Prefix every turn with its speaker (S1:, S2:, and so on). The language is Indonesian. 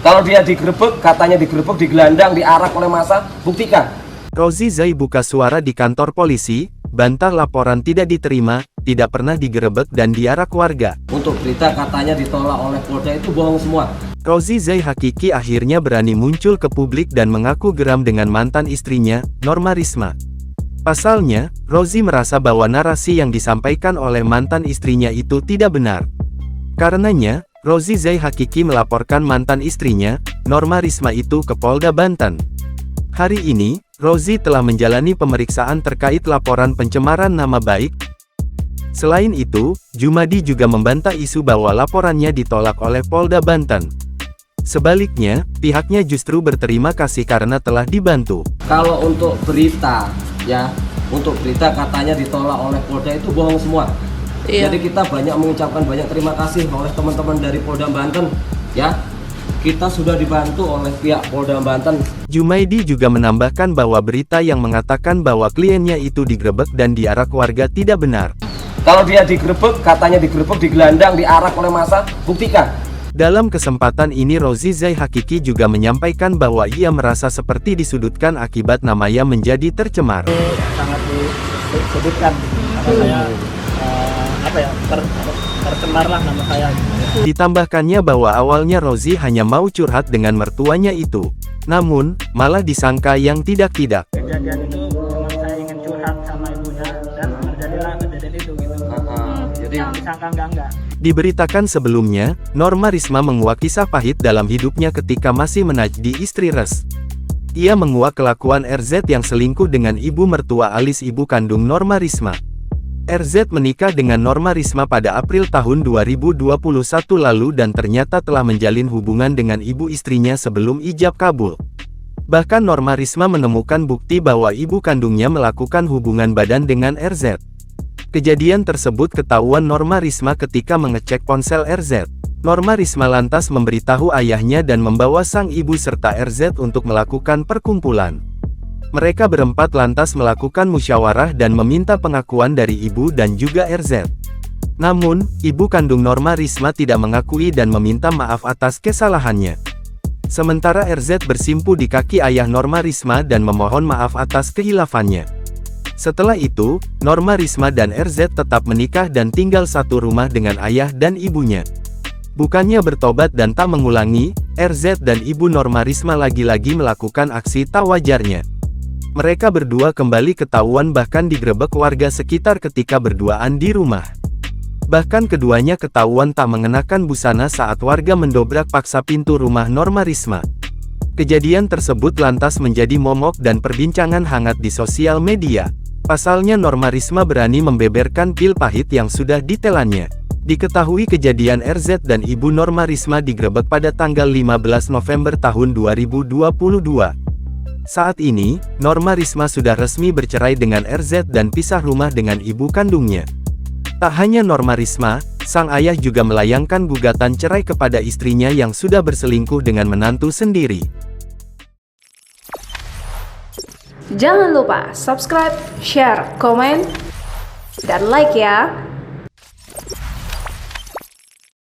S1: Kalau dia digerebek, katanya digerebek, digelandang, diarak oleh massa, buktikan.
S2: Rozi Zai buka suara di kantor polisi, bantah laporan tidak diterima, tidak pernah digerebek dan diarak warga.
S1: Untuk berita katanya ditolak oleh Polda itu bohong semua.
S2: Rozi Zai Hakiki akhirnya berani muncul ke publik dan mengaku geram dengan mantan istrinya, Norma Risma. Pasalnya, Rozi merasa bahwa narasi yang disampaikan oleh mantan istrinya itu tidak benar. Karenanya, Rozi Zai Hakiki melaporkan mantan istrinya, Norma Risma itu ke Polda Banten. Hari ini, Rozi telah menjalani pemeriksaan terkait laporan pencemaran nama baik. Selain itu, Jumadi juga membantah isu bahwa laporannya ditolak oleh Polda Banten. Sebaliknya, pihaknya justru berterima kasih karena telah dibantu.
S1: Kalau untuk berita, ya, untuk berita katanya ditolak oleh Polda itu bohong semua.
S3: Iya.
S1: Jadi kita banyak mengucapkan banyak terima kasih oleh teman-teman dari Polda Banten, ya. Kita sudah dibantu oleh pihak Polda Banten.
S2: Jumaidi juga menambahkan bahwa berita yang mengatakan bahwa kliennya itu digerebek dan diarak warga tidak benar.
S1: Kalau dia digerebek, katanya digerebek, digelandang, diarak oleh massa, buktikan.
S2: Dalam kesempatan ini Rozi Zai Hakiki juga menyampaikan bahwa ia merasa seperti disudutkan akibat namanya menjadi tercemar.
S4: Sangat disudutkan karena saya tercemar lah nama saya.
S2: Ditambahkannya bahwa awalnya Rozi hanya mau curhat dengan mertuanya itu. Namun, malah disangka yang tidak-tidak.
S4: Kejadian itu memang saya ingin curhat sama ibunya dan terjadilah kejadian itu gitu.
S1: Jadi
S4: Yang disangka enggak.
S2: Diberitakan sebelumnya, Norma Risma menguak kisah pahit dalam hidupnya ketika masih menajdi istri Res. Ia menguak kelakuan RZ yang selingkuh dengan ibu mertua alias ibu kandung Norma Risma. RZ menikah dengan Norma Risma pada April tahun 2021 lalu dan ternyata telah menjalin hubungan dengan ibu istrinya sebelum ijab kabul. Bahkan Norma Risma menemukan bukti bahwa ibu kandungnya melakukan hubungan badan dengan RZ. Kejadian tersebut ketahuan Norma Risma ketika mengecek ponsel RZ. Norma Risma lantas memberitahu ayahnya dan membawa sang ibu serta RZ untuk melakukan perkumpulan. Mereka berempat lantas melakukan musyawarah dan meminta pengakuan dari ibu dan juga RZ. Namun, ibu kandung Norma Risma tidak mengakui dan meminta maaf atas kesalahannya. Sementara RZ bersimpu di kaki ayah Norma Risma dan memohon maaf atas kehilafannya. Setelah itu, Norma Risma dan RZ tetap menikah dan tinggal satu rumah dengan ayah dan ibunya. Bukannya bertobat dan tak mengulangi, RZ dan ibu Norma Risma lagi-lagi melakukan aksi tak wajarnya. Mereka berdua kembali ketahuan bahkan digerebek warga sekitar ketika berduaan di rumah. Bahkan keduanya ketahuan tak mengenakan busana saat warga mendobrak paksa pintu rumah Norma Risma. Kejadian tersebut lantas menjadi momok dan perbincangan hangat di sosial media. Pasalnya Norma Risma berani membeberkan pil pahit yang sudah ditelannya. Diketahui kejadian RZ dan ibu Norma Risma digerebek pada tanggal 15 November tahun 2022. Saat ini, Norma Risma sudah resmi bercerai dengan RZ dan pisah rumah dengan ibu kandungnya. Tak hanya Norma Risma, sang ayah juga melayangkan gugatan cerai kepada istrinya yang sudah berselingkuh dengan menantu sendiri.
S3: Jangan lupa subscribe, share, komen, dan like ya.